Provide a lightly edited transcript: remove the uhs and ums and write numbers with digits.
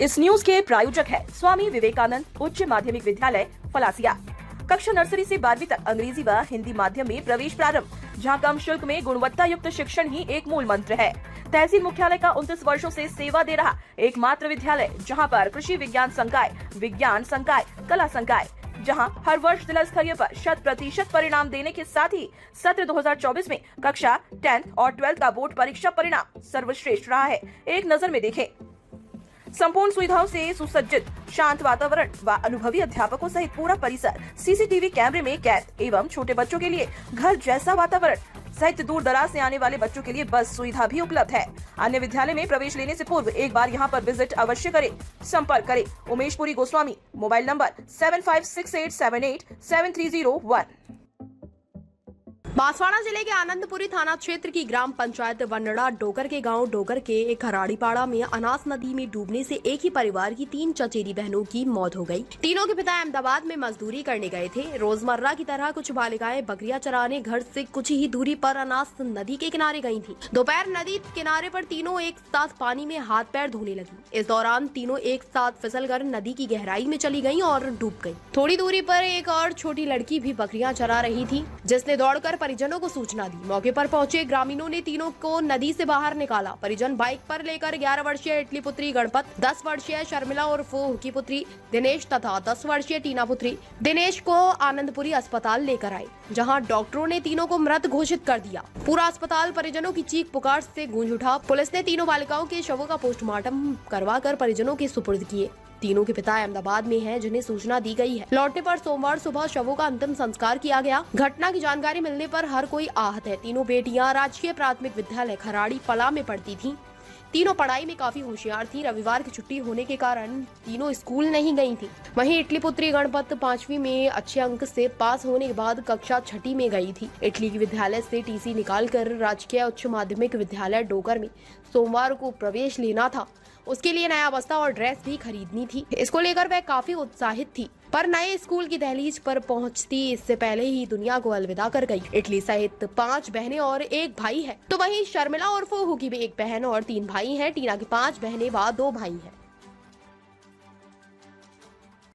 इस न्यूज के प्रायोजक है स्वामी विवेकानंद उच्च माध्यमिक विद्यालय फलासिया। कक्षा नर्सरी से 12वीं तक अंग्रेजी व हिंदी माध्यम में प्रवेश प्रारंभ, जहां कम शुल्क में गुणवत्ता युक्त शिक्षण ही एक मूल मंत्र है। तहसील मुख्यालय का 29 वर्षों से सेवा दे रहा एकमात्र विद्यालय, जहां पर कृषि विज्ञान संकाय, विज्ञान संकाय, कला संकाय, जहां हर वर्ष जिला स्तरीय पर 100% परिणाम देने के साथ ही सत्र 2024 में कक्षा 10 और 12 का बोर्ड परीक्षा परिणाम सर्वश्रेष्ठ रहा है। एक नजर में देखें, संपूर्ण सुविधाओं से सुसज्जित शांत वातावरण व अनुभवी अध्यापकों सहित पूरा परिसर सीसीटीवी कैमरे में कैद एवं छोटे बच्चों के लिए घर जैसा वातावरण सहित दूर दराज से आने वाले बच्चों के लिए बस सुविधा भी उपलब्ध है। अन्य विद्यालय में प्रवेश लेने से पूर्व एक बार यहां पर विजिट अवश्य करें। संपर्क करें उमेशपुरी गोस्वामी, मोबाइल नंबर 7568787301। बांसवाड़ा जिले के आनंदपुरी थाना क्षेत्र की ग्राम पंचायत वनड़ा डोगर के गांव डोगर के एक हराड़ीपाड़ा में अनास नदी में डूबने से एक ही परिवार की 3 चचेरी बहनों की मौत हो गई। तीनों के पिता अहमदाबाद में मजदूरी करने गए थे। रोजमर्रा की तरह कुछ बालिकाएं बकरियां चराने घर से कुछ ही दूरी पर अनास नदी के किनारे गई थी। दोपहर नदी किनारे पर तीनों एक साथ पानी में हाथ पैर धोने लगी। इस दौरान तीनों एक साथ फिसलकर नदी की गहराई में चली गयी और डूब गयी। थोड़ी दूरी पर एक और छोटी लड़की भी बकरियां चरा रही थी, जिसने दौड़कर परिजनों को सूचना दी। मौके पर पहुंचे ग्रामीणों ने तीनों को नदी से बाहर निकाला। परिजन बाइक पर लेकर 11 वर्षीय इटली पुत्री गणपत, 10 वर्षीय शर्मिला और की पुत्री दिनेश तथा 10 वर्षीय टीना पुत्री दिनेश को आनंदपुरी अस्पताल लेकर आए, जहां डॉक्टरों ने तीनों को मृत घोषित कर दिया। पूरा अस्पताल परिजनों की चीख पुकार से गूंज उठा। पुलिस ने तीनों बालिकाओं के शवों का पोस्टमार्टम करवाकर परिजनों के सुपुर्द किए। तीनों के पिता अहमदाबाद में हैं, जिन्हें सूचना दी गई है। लौटने पर सोमवार सुबह शवों का अंतिम संस्कार किया गया। घटना की जानकारी मिलने पर हर कोई आहत है। तीनों बेटियां राजकीय प्राथमिक विद्यालय खराड़ी पला में पढ़ती थीं। तीनों पढ़ाई में काफी होशियार थी। रविवार की छुट्टी होने के कारण तीनों स्कूल नहीं गई थी। वहीं इटली पुत्री गणपत 5वीं में अच्छे अंक से पास होने के बाद कक्षा 6ठी में गई थी। इटली की विद्यालय से टीसी निकालकर राजकीय उच्च माध्यमिक विद्यालय डोगर में सोमवार को प्रवेश लेना था। उसके लिए नया बस्ता और ड्रेस भी खरीदनी थी। इसको लेकर वह काफी उत्साहित थी, पर नए स्कूल की दहलीज पर पहुंचती इससे पहले ही दुनिया को अलविदा कर गई। इटली सहित 5 बहनें और 1 भाई है, तो वहीं शर्मिला और फोहू की भी 1 बहन और 3 भाई हैं। टीना की 5 बहनें व 2 भाई हैं।